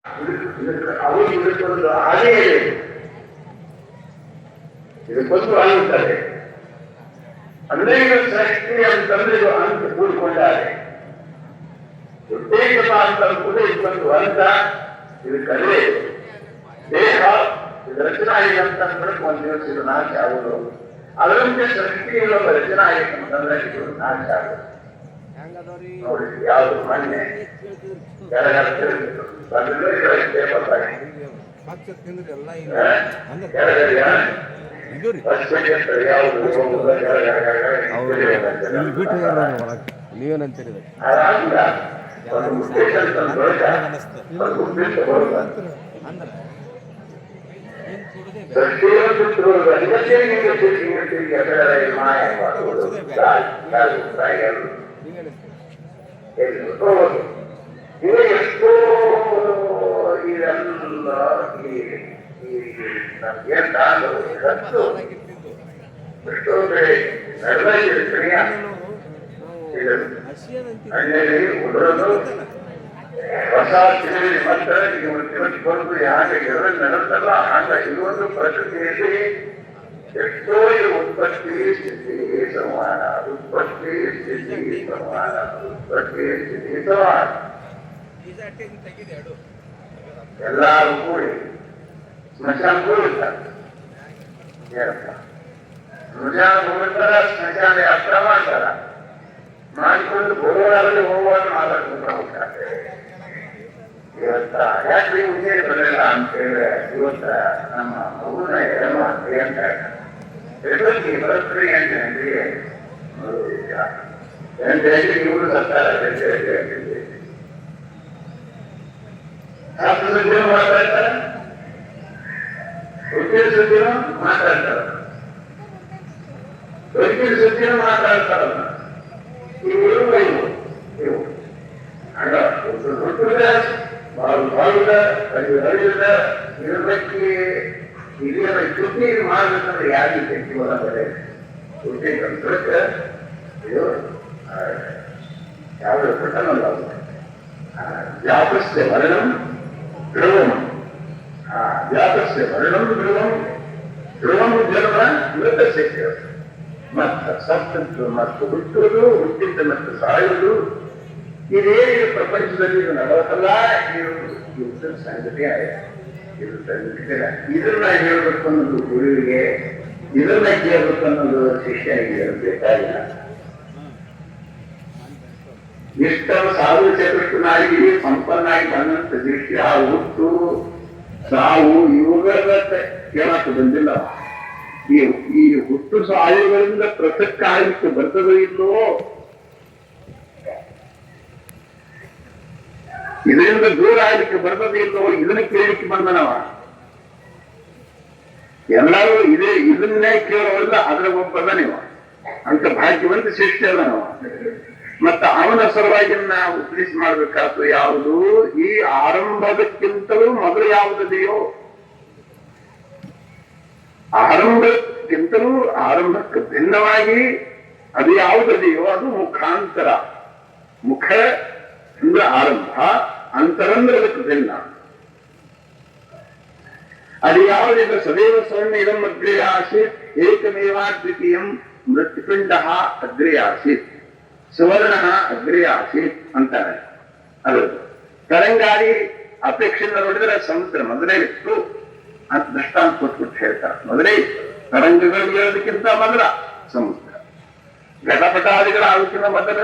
ಅವರು ಇದಕ್ಕೊಂದು ಹಾಗೆ ಇದಕ್ಕೊಂದು ಆಗುತ್ತದೆ. 15 ಸೃಷ್ಟಿ ಅಂತಂದ್ರೆ ಇದು ಅಂತ ಕೂಡಿಕೊಂಡಾರೆ. ಉತ್ತೇಜಕ ಅಂತ ಕೂಡ ಇದೊಂದು ಅಂತ, ಇದು ಕಲೆ ದೇಹ, ಇದು ರಚನಾ ಆಗಿದೆ ಅಂತಂದ್ರೆ ಒಂದು ದಿವಸ ಇದು ನಾಶ ಆಗುವುದು. ಅದರಂತೆ ಸೃಷ್ಟಿ ಇರುವ ರಚನಾ ಆಗಿದೆ ಅಂತಂದ್ರೆ ಇದು ನಾಶ ಆಗುದು. ನೋಡಿ ಯಾವುದು ಮೊನ್ನೆ ನೀವೇನಂತೀರಿ? ಎಷ್ಟೋ ಇದೆಲ್ಲ ಎಷ್ಟೋ ನಡೆದಿರ್ತೀಯ ಹಳ್ಳಿಯಲ್ಲಿ ಉಳಿದು ಹೊಸ ತಿಳಿ ಮಾತ್ರ ತಿಳಿಸ್ಬಾರ್ದು. ಯಾಕೆ ನಡೆದಲ್ಲ ಆಗ ಇದೊಂದು ಪ್ರಕೃತಿಯಲ್ಲಿ ಎಷ್ಟೋ ಉತ್ಪತ್ತಿ ಸ್ಥಿತಿ ಸಮಾನ, ಉತ್ಪತ್ತಿ ಸ್ಥಿತಿ ಸಮಾನ, ಉತ್ಪತ್ತಿ ಸ್ಥಿತಿ ಸಮಾನ. ಎಲ್ಲರೂ ಕೂಡಿ ಸ್ಮಶಾನ ಹೋಗುತ್ತಾರೆ. ಏನಪ್ಪ ಸ್ಮಶಾನ ಹೋಗುತ್ತಾರ, ಸ್ಮಶಾನ ಯಾತ್ರಾ ಮಾಡ್ತಾರ, ಮಾಡಿಕೊಂಡು ಗೋವಾರಲ್ಲಿ ಹೋಗುವಾಗ ಮಾತಾಡ್ಕೊಂಡು ಹೋಗ್ತಾರೆ. ಇವತ್ತ ಯಾಕೆ ಮುಂಜಾನೆ ಬರಲ್ಲ ಅಂತ ಹೇಳಿದ್ರೆ, ಇವತ್ತ ನಮ್ಮ ಮಗುನ ಎಡಮ ಅಂತ ಬರುತ್ತಾರೆ ಅಂತ ಹೇಳಿದ್ರೆ ಇವರು ಸತ್ತಾರೆ ಸುದ್ದಿನೂ ಮಾತಾಡ್ತಾರೆ, ವಕೀಲ ಸುದ್ದಿನೂ ಮಾತಾಡ್ತಾರ, ವಕೀಲ ಸುದ್ದಿನೂ ಮಾತಾಡ್ತಾರಲ್ಲ. ಇವು ಹಂಗ ಹುಟ್ಟುದ ಬಾಳುದ ಹರಿಯುದ ಇರಲಿಕ್ಕೆ ಇದನ್ನ ಶುದ್ಧಿ ಮಾಡಬೇಕಂದ್ರೆ ಯಾರಿಗೆ ಒಳಗಡೆ ಶುದ್ಧಿ ತಂತ್ರಕ್ಕೆ ಇದು ಯಾವುದು ಪಟ್ಟಣಲ್ಲ. ವ್ಯಾಪಸ್ಯ ವರ್ಣಂ ಧ್ರುವಂ, ವ್ಯಾಪಸ್ಯ ವರ್ಣಂ ಧ್ರುವಂ, ಧ್ರುವಂ ಜನ್ಮ ಮೃತಸ್ಯ. ಮತ್ತು ಸತ್ತಂತು ಮತ್ತು ಹುಟ್ಟುವುದು, ಹುಟ್ಟಿದ್ದ ಮತ್ತು ಸಾಯುವುದು, ಇದೇನು ಪ್ರಪಂಚದಲ್ಲಿ ಇದು ನಡೆದಲ್ಲ. ಇದು ಸಂಗತಿ ಇದು ಸಂಗತಿ. ಇದನ್ನ ಹೇಳ್ಬೇಕು ಅನ್ನೋದು ಗುರುವಿಗೆ, ಇದನ್ನ ಕೇಳಬೇಕು ಅನ್ನೋದು ಶಿಷ್ಯನಿಗೆ ಬೇಕಾಗಿಲ್ಲ. ಇಷ್ಟ ಸಾಧು ಚತುಷ್ಟನಾಗಿ ಸಂಪನ್ನಾಗಿ ಬಂದಂತ ದೃಷ್ಟಿ ಆ ಹುಟ್ಟು ಸಾವು ಇವುಗಳ ಕೇಳಕ್ಕೆ ಬಂದಿಲ್ಲ. ಈ ಹುಟ್ಟು ಸಾಯುಗಳಿಂದ ಪೃಥಕ್ ಆಗಲಿಕ್ಕೆ ಬರ್ತದೋ ಇಲ್ಲವೋ, ಇದರಿಂದ ದೂರ ಆಗಲಿಕ್ಕೆ ಬರ್ತದೆ ಇಲ್ಲವೋ, ಇದನ್ನ ಕೇಳಲಿಕ್ಕೆ ಬಂದನವ. ಎಲ್ಲರೂ ಇದನ್ನೇ ಕೇಳೋಲ್ಲ, ಅದರ ಒಬ್ಬದ ನೀವು ಅಂತ ಭಾಗ್ಯವಂತ ಶಿಷ್ಯ ಅಲ್ಲನವ. ಮತ್ತ ಅವನ ಸಲುವಾಗಿ ನಾವು ಉಪದೇಶ ಮಾಡ್ಬೇಕಾದ್ದು ಯಾವುದು? ಈ ಆರಂಭದಕ್ಕಿಂತಲೂ ಮೊದಲು ಯಾವುದಿದೆಯೋ, ಆರಂಭಕ್ಕಿಂತಲೂ ಆರಂಭಕ್ಕೆ ಭಿನ್ನವಾಗಿ ಅದು ಯಾವುದಿದೆಯೋ ಅದು ಮುಖಾಂತರ. ಮುಖ ಅಂದ್ರೆ ಆರಂಭ, ಅಂತರಂದ್ರೆ ಅದಕ್ಕೆ ಭಿನ್ನ. ಅದು ಯಾವುದಿಲ್ಲ. ಸದೈವ ಸ್ವರ್ಣ ಇದಂ ಅಗ್ರೇ ಆಸೀತ್, ಏಕಮೇವಾ ದ್ವಿತೀಯಂ ಮೃತ್ಯುಪಿಂಡ ಅಗ್ರೇ ಆಸೀತ್, ಸುವರ್ಣ ಅಗ್ರೇ ಆಸೀತ್ ಅಂತಾರೆ. ಅದು ತರಂಗಾರಿ ಅಪೇಕ್ಷೆಯಿಂದ ನೋಡಿದ್ರೆ ಸಮುದ್ರ ಮೊದಲೇ ಇತ್ತು ಅಂತ ದೃಷ್ಟಾಂತ ಕೊಟ್ಬಿಟ್ಟು ಹೇಳ್ತಾರೆ. ಮೊದಲೇ ತರಂಗಗಳು ಹೇಳೋದಕ್ಕಿಂತ ಮೊದಲ ಸಮುದ್ರ, ಘಟಪಟಾದಿಗಳ ಆಗೋಕ್ಕಿಂತ ಮೊದಲ